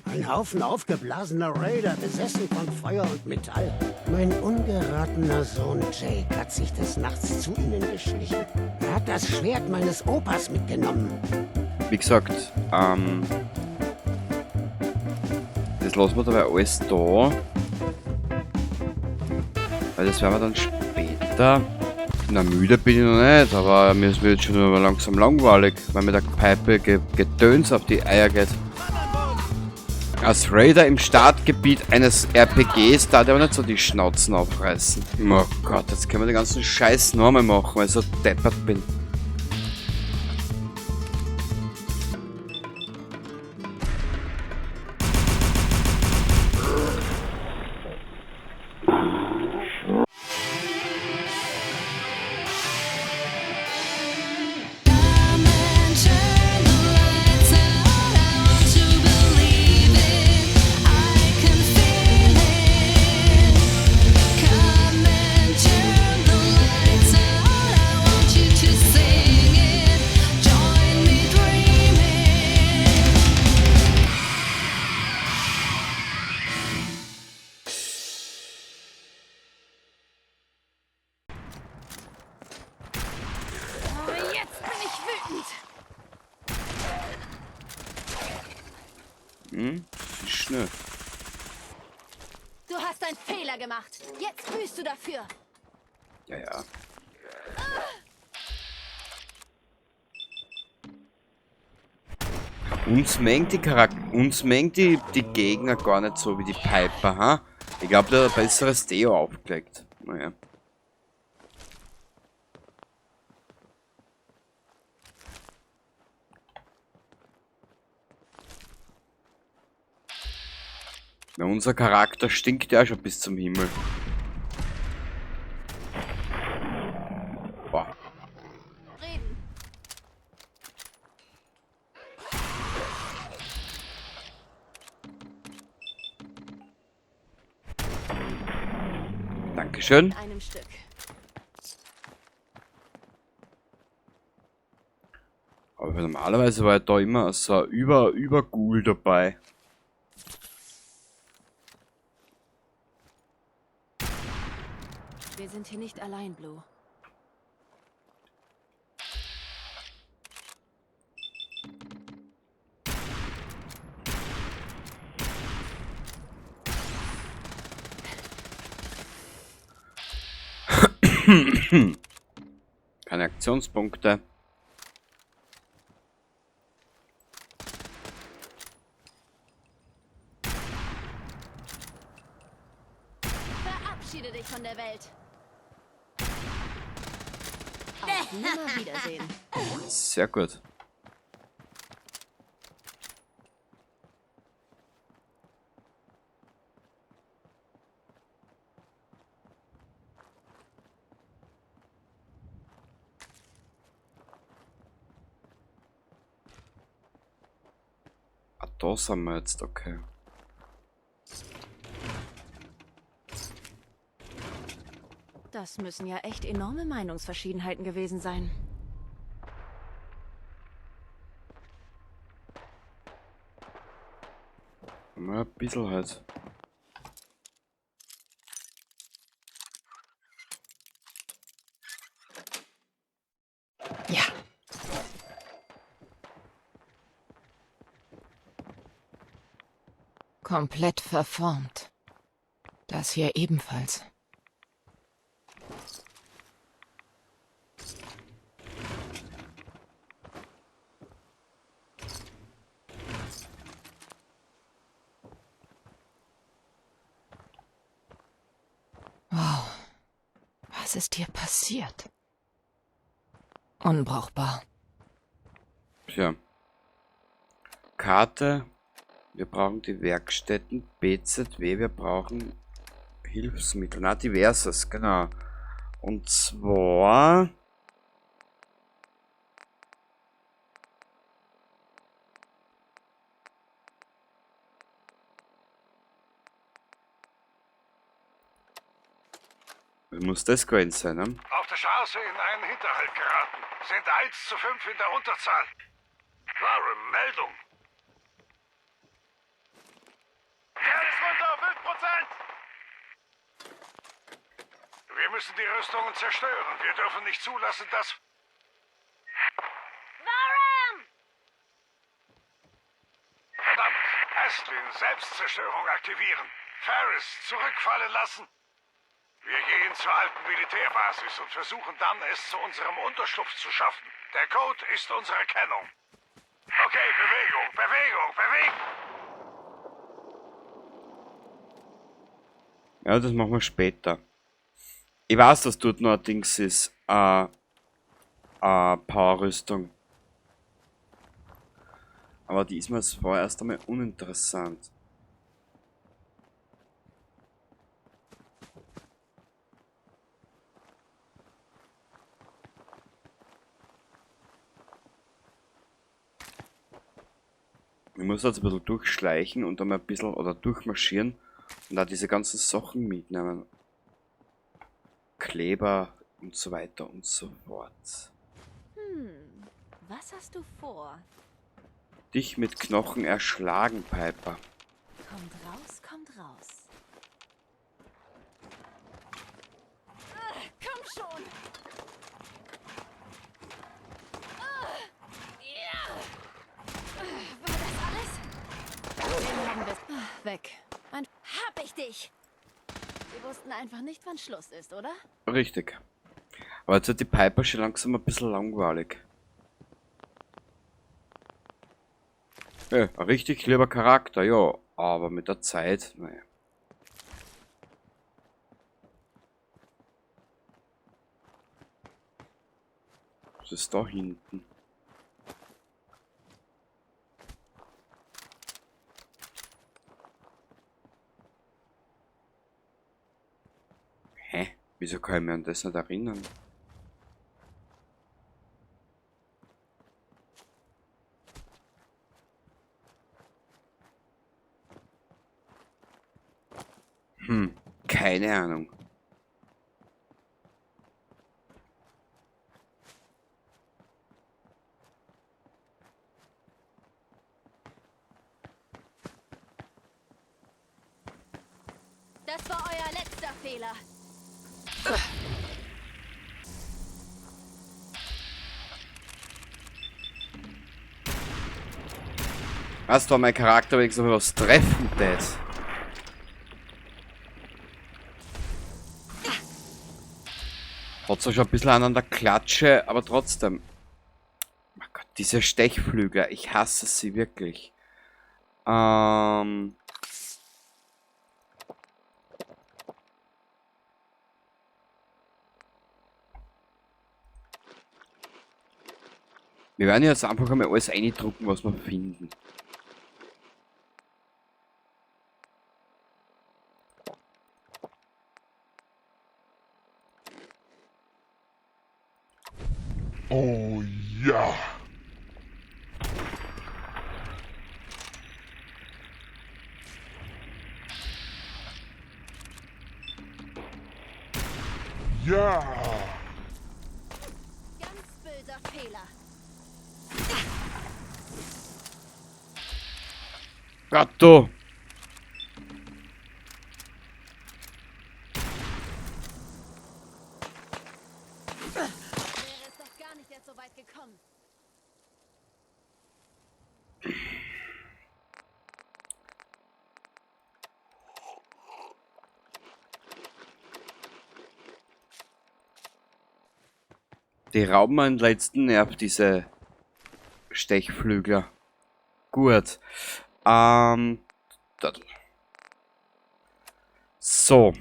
Ein Haufen aufgeblasener Raider, besessen von Feuer und Metall. Mein ungeratener Sohn Jake hat sich des Nachts zu ihnen geschlichen. Er hat das Schwert meines Opas mitgenommen. Wie gesagt, das lassen wir dabei alles da. Weil das werden wir dann später. Na, müde bin ich noch nicht, aber mir ist jetzt schon langsam langweilig, weil mir der Pipe Gedöns auf die Eier geht. Als Raider im Startgebiet eines RPGs darf ich aber nicht so die Schnauzen aufreißen. Oh Gott, jetzt können wir den ganzen Scheiß nochmal machen, weil ich so deppert bin. Schnell. Du hast einen Fehler gemacht. Jetzt büßt du dafür. Ja, ja. Uns mengt die Gegner gar nicht so wie die Piper, ha? Ich glaube, der hat ein besseres Deo aufgelegt. Naja. Ja, unser Charakter stinkt ja schon bis zum Himmel. Boah. Reden. Dankeschön. In einem Stück. Aber normalerweise war da immer so ein Über-Ghoul dabei. Wir sind hier nicht allein, Blue. Keine Aktionspunkte. Verabschiede dich von der Welt. Auf Nimmerwiedersehen. Sehr gut. Ah, da sind wir jetzt, okay. Das müssen ja echt enorme Meinungsverschiedenheiten gewesen sein. Mal ein bisschen halt. Ja. Komplett verformt. Das hier ebenfalls. Wow. Was ist hier passiert? Unbrauchbar. Tja. Karte. Wir brauchen die Werkstätten. BZW. Wir brauchen Hilfsmittel. Na, diverses, genau. Und zwar... Muss das gewesen sein, ne? Auf der Straße in einen Hinterhalt geraten. Sind 1:5 in der Unterzahl. Klare Meldung. müssen die Rüstungen zerstören. Wir dürfen nicht zulassen, dass... Varram! Verdammt! Astlin, Selbstzerstörung aktivieren. Ferris, zurückfallen lassen. Wir gehen zur alten Militärbasis und versuchen dann, es zu unserem Unterschlupf zu schaffen. Der Code ist unsere Kennung. Okay, Bewegung, Bewegung, Bewegung! Ja, das machen wir später. Ich weiß, dass dort noch ein Dings ist. Powerrüstung. Aber die ist mir jetzt vorerst einmal uninteressant. Ich muss jetzt ein bisschen durchschleichen und dann mal ein bisschen oder durchmarschieren und da diese ganzen Sachen mitnehmen. Kleber und so weiter und so fort. Was hast du vor? Dich mit Knochen erschlagen, Piper. Kommt raus, kommt raus. Komm schon! War das alles? Den haben wir. Weg. Hab ich dich! Wir wussten einfach nicht, wann Schluss ist, oder? Richtig. Aber jetzt wird die Piper schon langsam ein bisschen langweilig. Ja, ein richtig lieber Charakter, ja. Aber mit der Zeit, naja. Was ist da hinten? Hä? Wieso kann ich mich an das nicht erinnern? Keine Ahnung. Das war euer letzter Fehler. Was war mein Charakter wenigstens noch was treffen, das? Hat zwar schon ein bisschen an der Klatsche, aber trotzdem. Mein Gott, diese Stechflügler, ich hasse sie wirklich. Wir werden jetzt einfach einmal alles eindrucken, was wir finden. Oh ja. Ja. Ganz böser Fehler. Gott, du! Wäre es doch gar nicht erst so weit gekommen. Die rauben meinen letzten Nerv, diese Stechflügler. Gut. So.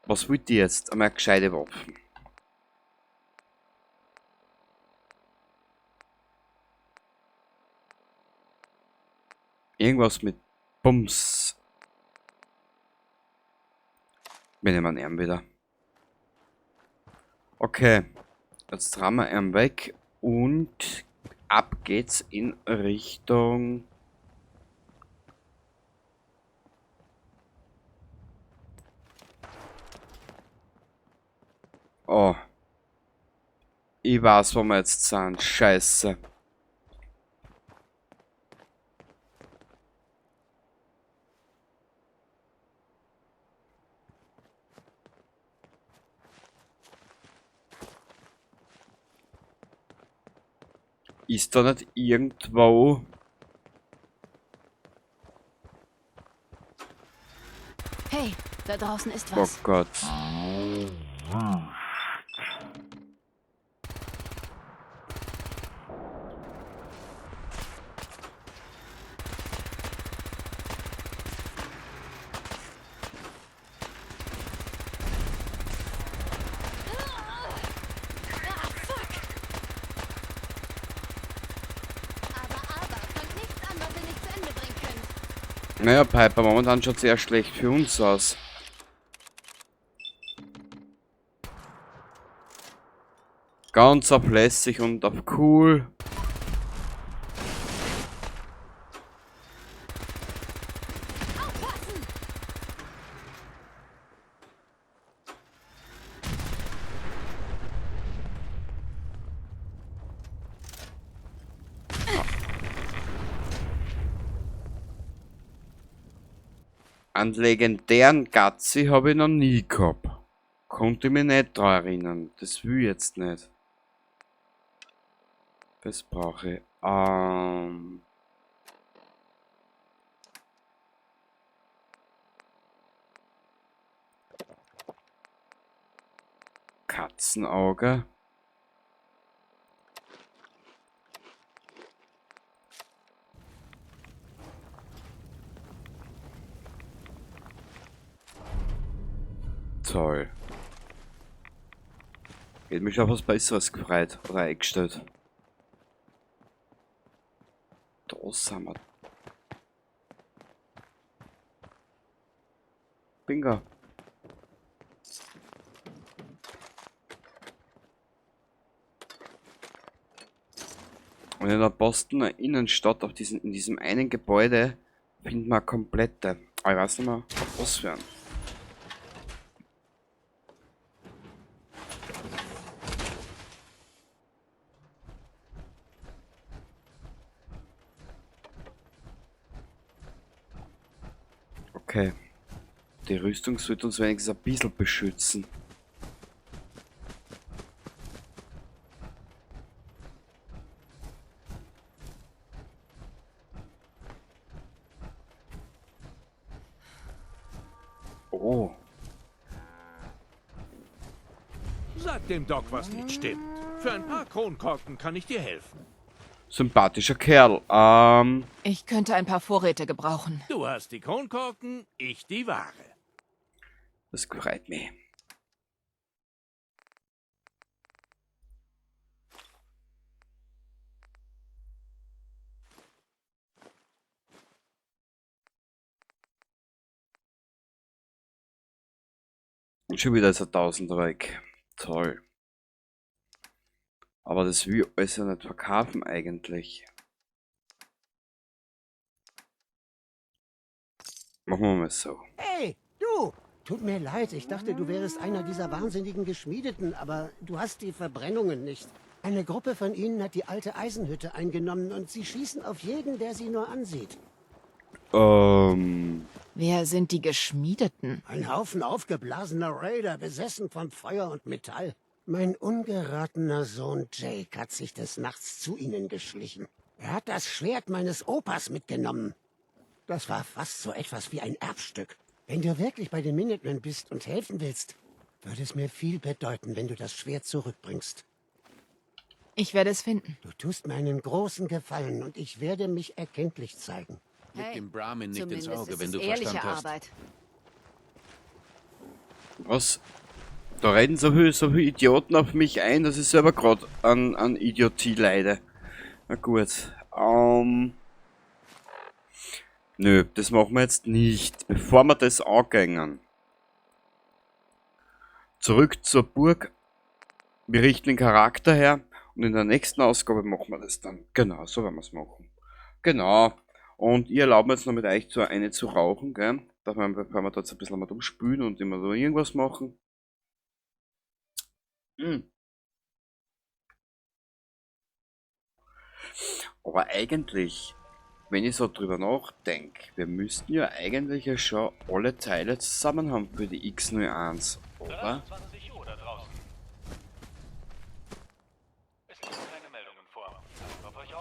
Was wollt ihr jetzt? Einmal gescheite Waffen. Irgendwas mit Bums. Wir nehmen ihn wieder. Okay. Jetzt haben wir ihn weg und ab geht's in Richtung... Oh. Ich weiß, wo wir jetzt sind. Scheiße. Ist da nicht irgendwo... Hey, da draußen ist Oh was. Gott. Ah, fuck! Aber, fangt nichts an, was ihr nicht zu Ende bringen könnt. Naja, Piper, momentan schaut es eher schlecht für uns aus. Ganz auf lässig und auf cool. Aufpassen! Einen legendären Gazzi habe ich noch nie gehabt. Konnte mich nicht daran erinnern. Das will ich jetzt nicht. Das brauche ich. Katzenauge. Toll. Hätte mich auf was Besseres gefreut oder eingestellt. Da sind wir. Bingo. Und in der Bostoner Innenstadt, in diesem einen Gebäude, finden wir eine komplette. Aber ich weiß nicht mehr, was für ein. Okay. Die Rüstung sollte uns wenigstens ein bisschen beschützen. Oh. Sag dem Doc, was nicht stimmt. Für ein paar Kronkorken kann ich dir helfen. Sympathischer Kerl. Ich könnte ein paar Vorräte gebrauchen. Du hast die Kronkorken, ich die Ware. Das gefreut mich. Und schon wieder ist ein Tausender weg. Toll. Aber das will ich alles ja nicht verkaufen eigentlich. Machen wir mal so. Hey, du! Tut mir leid, ich dachte, du wärest einer dieser wahnsinnigen Geschmiedeten, aber du hast die Verbrennungen nicht. Eine Gruppe von ihnen hat die alte Eisenhütte eingenommen und sie schießen auf jeden, der sie nur ansieht. Wer sind die Geschmiedeten? Ein Haufen aufgeblasener Raider, besessen von Feuer und Metall. Mein ungeratener Sohn Jake hat sich des Nachts zu ihnen geschlichen. Er hat das Schwert meines Opas mitgenommen. Das war fast so etwas wie ein Erbstück. Wenn du wirklich bei den Minutemen bist und helfen willst, würde es mir viel bedeuten, wenn du das Schwert zurückbringst. Ich werde es finden. Du tust mir einen großen Gefallen und ich werde mich erkenntlich zeigen. Hey, dem Brahmin nicht ins zumindest Auge, ist wenn es du ehrliche Verstand hast. Arbeit. Was? Da reden so viele Idioten auf mich ein, dass ich selber gerade an Idiotie leide. Na gut. Nö, das machen wir jetzt nicht. Bevor wir das angehen. Zurück zur Burg. Wir richten den Charakter her. Und in der nächsten Ausgabe machen wir das dann. Genau, so werden wir es machen. Genau. Und ich erlaube mir jetzt noch mit euch eine zu rauchen, gell? Bevor wir da jetzt ein bisschen mal umspülen und immer so irgendwas machen. Aber eigentlich, wenn ich so drüber nachdenke, wir müssten ja eigentlich ja schon alle Teile zusammen haben für die X01, oder? 23 Uhr da draußen. Es liegen keine Meldungen vor. Auf euch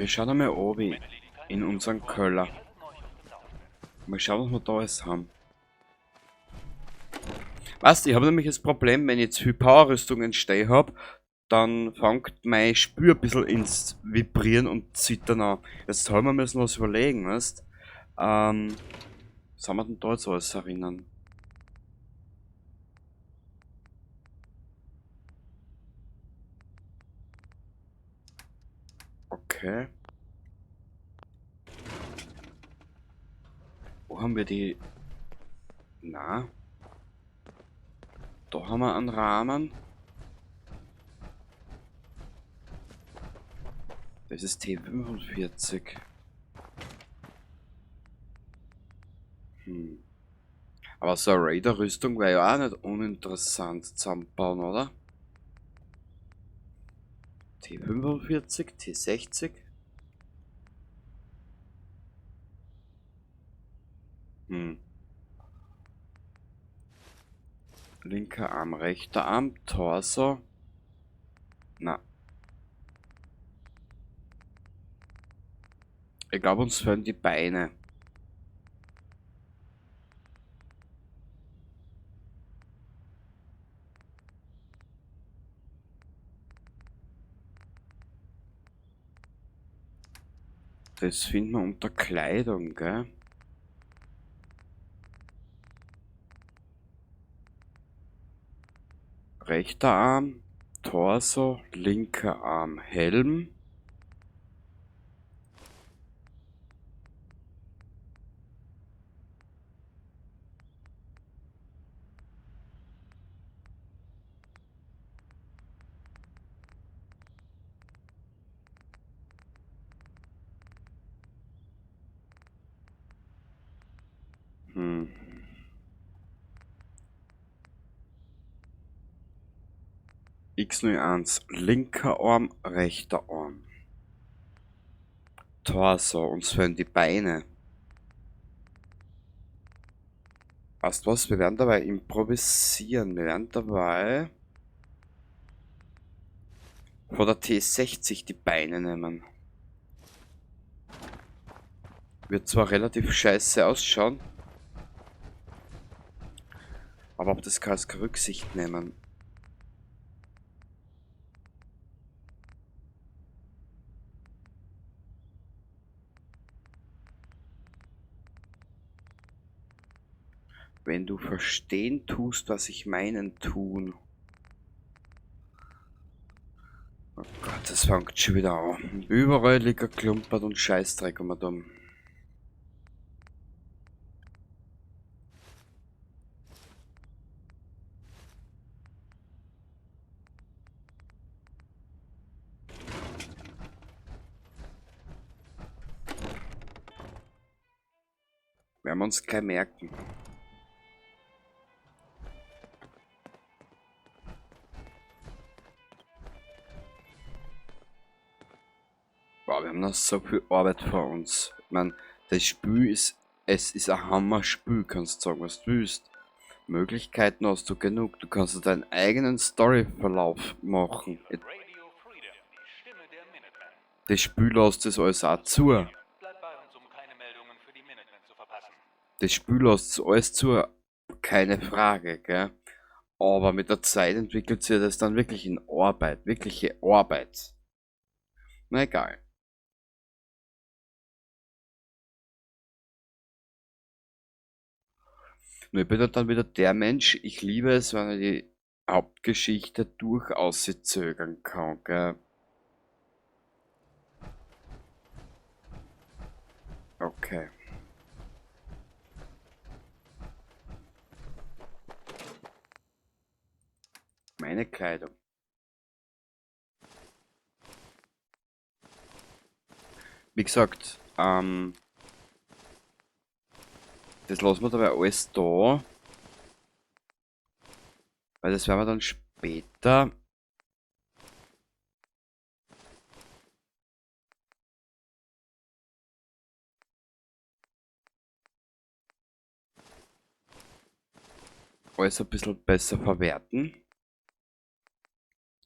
Wir schauen einmal oben in unseren Keller. Mal schauen, was wir da alles haben. Weißt du, ich habe nämlich das Problem, wenn ich jetzt viel Powerrüstungen stehen habe, dann fängt mein Spür ein bisschen ins Vibrieren und Zittern an. Jetzt haben wir müssen was überlegen, weißt was haben wir denn da jetzt alles erinnern? Okay. Wo haben wir die? Na. Da haben wir einen Rahmen. Das ist T45. Aber so eine Raider-Rüstung wäre ja auch nicht uninteressant zusammenbauen, oder? T45, T60. Linker Arm, rechter Arm, Torso. Na. Ich glaube, uns fehlen die Beine. Das finden wir unter Kleidung, gell? Rechter Arm, Torso, linker Arm, Helm. X01, linker Arm, rechter Arm. Torso, uns fehlen die Beine. Weißt du was, wir werden dabei improvisieren. Wir werden dabei von der T60 die Beine nehmen. Wird zwar relativ scheiße ausschauen, aber auf das kann es keine Rücksicht nehmen. Wenn du verstehen tust, was ich meinen tun. Oh Gott, das fängt schon wieder an. Überall liegt klumpert und Scheißdreck um dumm. Werden wir uns gleich merken. Boah, wir haben noch so viel Arbeit vor uns. Ich meine, das Spiel ist, es ist ein Hammer-Spiel, kannst du sagen, was du willst. Möglichkeiten hast du genug, du kannst deinen eigenen Storyverlauf machen. Das Spiel lässt das alles auch zu. Das Spiel lässt alles zu, keine Frage, gell? Aber mit der Zeit entwickelt sich das dann wirklich in Arbeit, wirkliche Arbeit. Na egal. Nur ich bin dann wieder der Mensch, ich liebe es, wenn ich die Hauptgeschichte durchaus zögern kann, gell? Okay. Meine Kleidung. Wie gesagt, das lassen wir dabei alles da. Weil das werden wir dann später. Alles ein bisschen besser verwerten.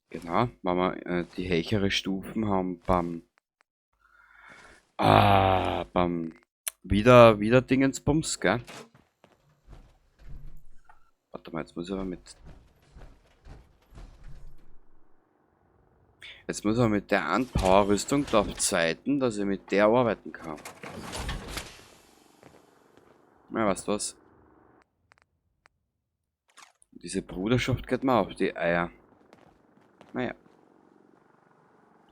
Genau, wenn wir die höhere Stufen haben Wieder Dingensbums, gell? Warte mal, jetzt muss ich aber mit... Jetzt muss ich mit der Power-Rüstung auf Zeiten, dass ich mit der arbeiten kann. Ja, weißt du was? Diese Bruderschaft geht mir auf die Eier. Naja.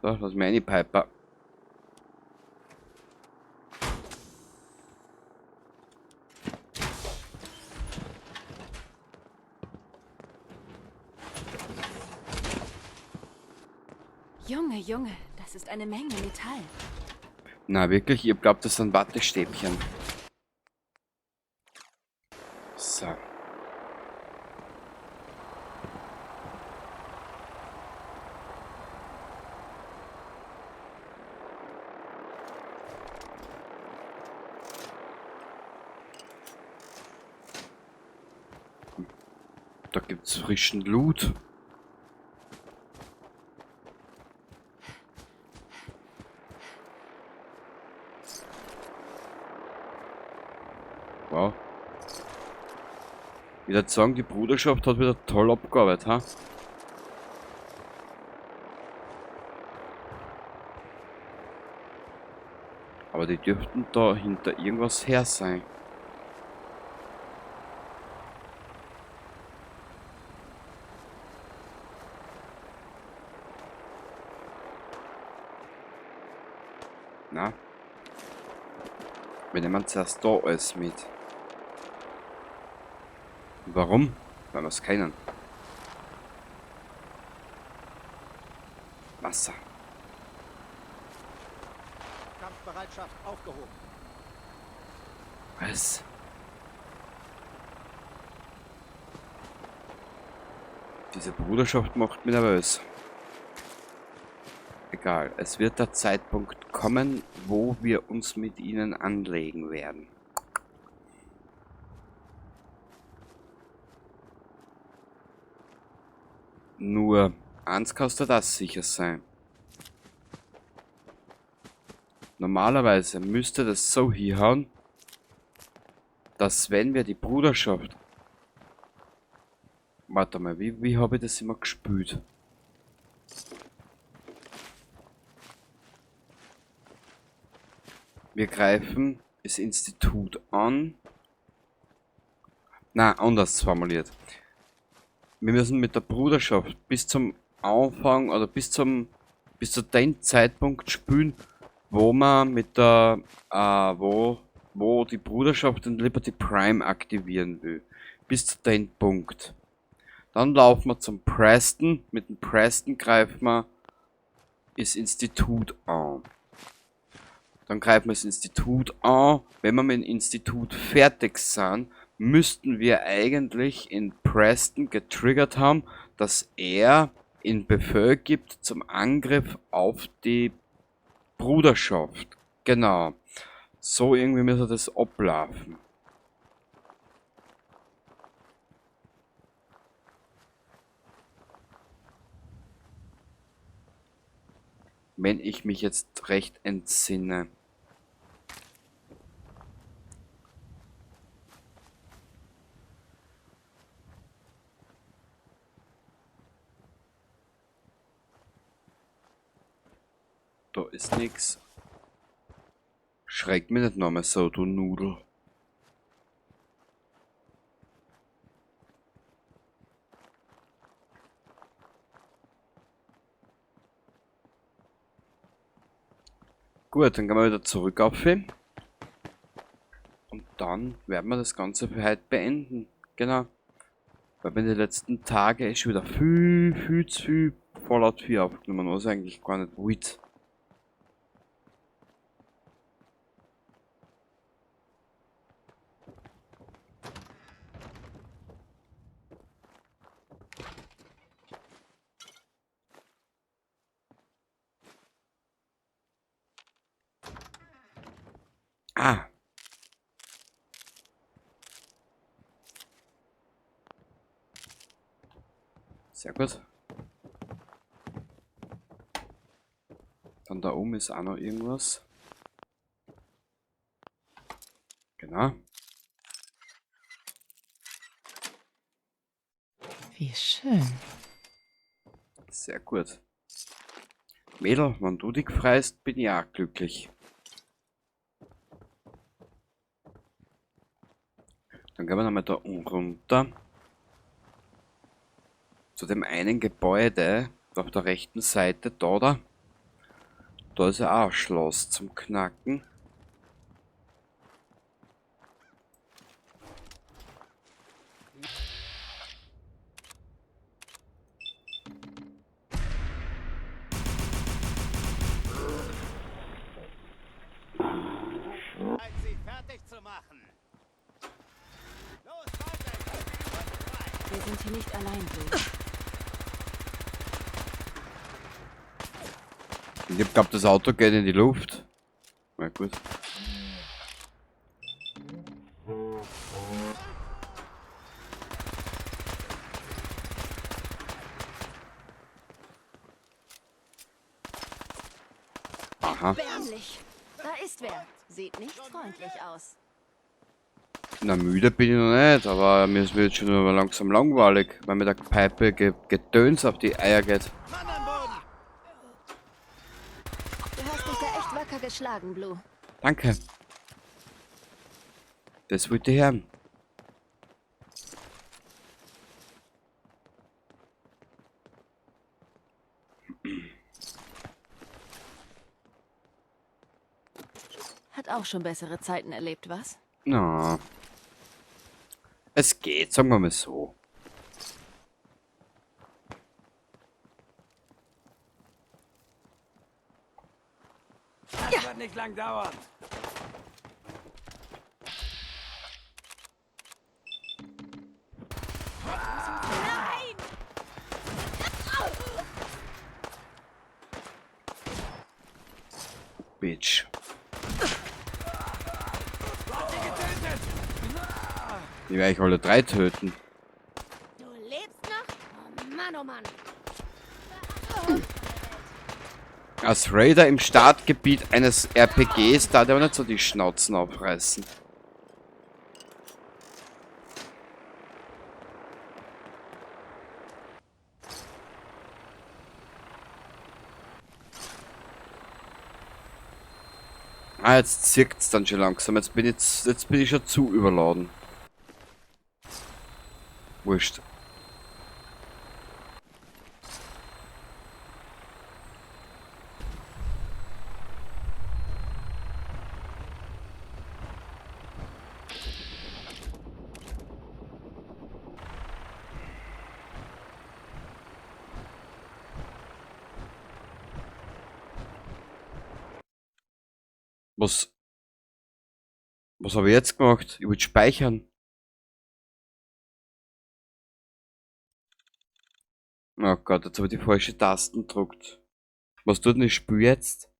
So, lass mich reinpiper. Junge, Junge, das ist eine Menge Metall. Na wirklich, ich glaub, das sind Wattestäbchen. So. Da gibt's frischen Loot. Wow. Ich würde sagen, die Bruderschaft hat wieder toll abgearbeitet, ha? Aber die dürften da hinter irgendwas her sein. Na? Wir nehmen zuerst da alles mit. Warum? Weil wir es kennen. Wasser. Kampfbereitschaft aufgehoben. Was? Diese Bruderschaft macht mich nervös. Egal, es wird der Zeitpunkt kommen, wo wir uns mit ihnen anlegen werden. Nur, eins kannst du das sicher sein. Normalerweise müsste das so hinhauen, dass wenn wir die Bruderschaft... Warte mal, wie habe ich das immer gespielt? Wir greifen das Institut an. Na, anders formuliert. Wir müssen mit der Bruderschaft bis zum Anfang oder bis zu dem Zeitpunkt spielen, wo man mit der wo die Bruderschaft den Liberty Prime aktivieren will. Bis zu dem Punkt. Dann laufen wir zum Preston. Mit dem Preston greifen wir das Institut an. Dann greifen wir das Institut an. Wenn wir mit dem Institut fertig sind, müssten wir eigentlich in Preston getriggert haben, dass er in Befehl gibt zum Angriff auf die Bruderschaft. Genau. So irgendwie müsste das ablaufen. Wenn ich mich jetzt recht entsinne. Da ist nix. Schreck mich nicht nochmal so, du Nudel. Gut, dann gehen wir wieder zurück auf ihn. Und dann werden wir das Ganze für heute beenden. Genau. Weil wir in den letzten Tagen ist schon wieder viel zu viel Fallout 4 aufgenommen, was eigentlich gar nicht wollt. Ah. Sehr gut. Dann da oben ist auch noch irgendwas. Na? Wie schön. Sehr gut. Mädel, wenn du dich freust, bin ich auch glücklich. Dann gehen wir nochmal da runter. Zu dem einen Gebäude, auf der rechten Seite, da, da. Da ist ja auch ein Schloss zum Knacken. Sie fertig zu machen. Los, weiter. Wir sind hier nicht allein, Blue. Ich glaube, das Auto geht in die Luft. Na gut. Aha. Erbärmlich. Da ist wer. Sieht nicht freundlich aus. Na, müde bin ich noch nicht, aber mir ist jetzt schon langsam langweilig, weil mir der Pipe Gedöns auf die Eier geht. Du hast dich da echt wacker geschlagen, Blue. Danke. Das wollte ich hören. Hat auch schon bessere Zeiten erlebt, was? Na. Es geht, sagen wir mal so. Das wird nicht lang dauern. Bitch. Die werde ich alle drei töten. Du lebst noch? Oh Mann, oh Mann. Als Raider im Startgebiet eines RPGs darf der aber nicht so die Schnauzen aufreißen. Ah, jetzt zirkt's dann schon langsam. Jetzt bin ich schon zu überladen. Wurscht. Was habe ich jetzt gemacht? Ich wollte speichern. Oh Gott, jetzt habe ich die falsche Tasten gedrückt. Was tut denn das Spiel jetzt?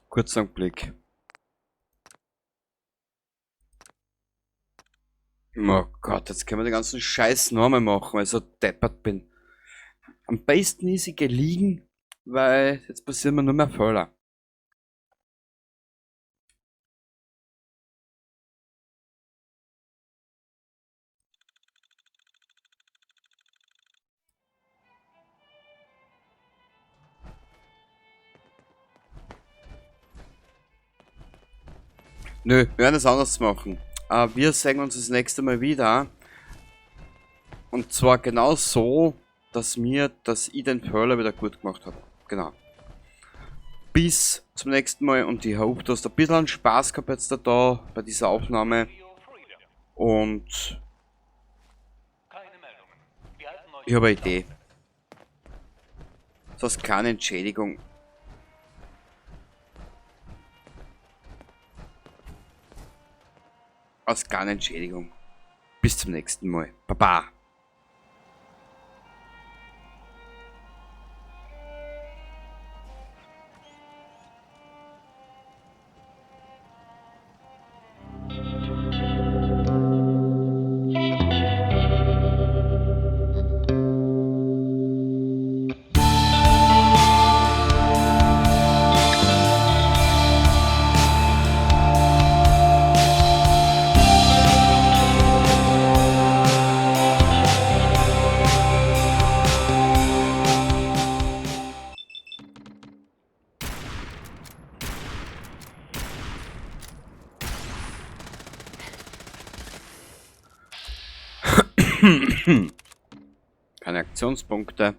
Kurzer Blick. Oh Gott, jetzt können wir den ganzen Scheiß nochmal machen, weil ich so deppert bin. Am besten ist ich geliehen, weil jetzt passieren mir nur mehr Fehler. Nö, wir werden es anders machen. Wir sehen uns das nächste Mal wieder. Und zwar genau so, dass ich den Fehler wieder gut gemacht habe. Genau. Bis zum nächsten Mal und ich hoffe, du hast ein bisschen Spaß gehabt jetzt da bei dieser Aufnahme. Und ich habe eine Idee. Das ist keine Entschädigung. Als keine Entschädigung. Bis zum nächsten Mal. Baba. Keine Aktionspunkte.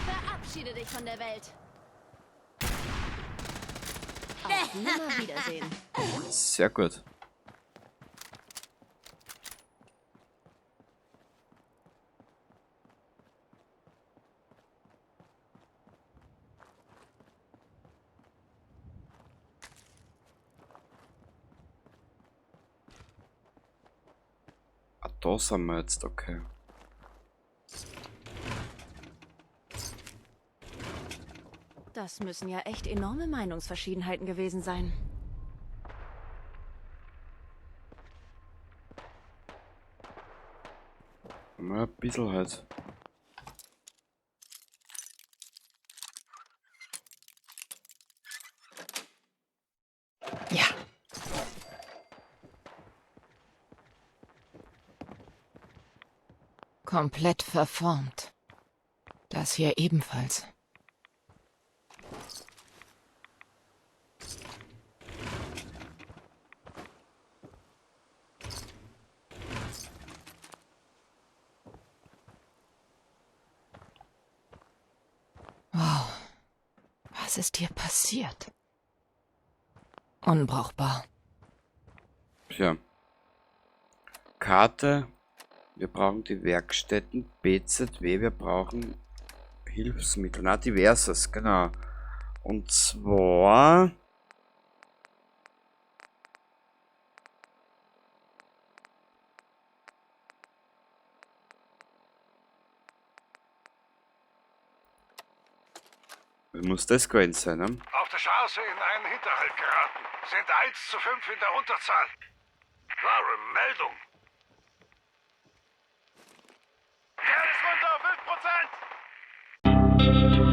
Verabschiede dich von der Welt. Auf Nimmerwiedersehen. Sehr gut. Ah, da sind wir jetzt, okay. Das müssen ja echt enorme Meinungsverschiedenheiten gewesen sein. Na, ein bisschen halt. Ja. Komplett verformt. Das hier ebenfalls. Wow. Was ist hier passiert? Unbrauchbar. Tja. Karte. Wir brauchen die Werkstätten. BZW. Wir brauchen Hilfsmittel. Na, diverses. Genau. Und zwar... Muss das gewesen sein, ne? Auf der Straße in einen Hinterhalt geraten. Sind 1:5 in der Unterzahl. Klare Meldung. Kerl ist runter auf 5%.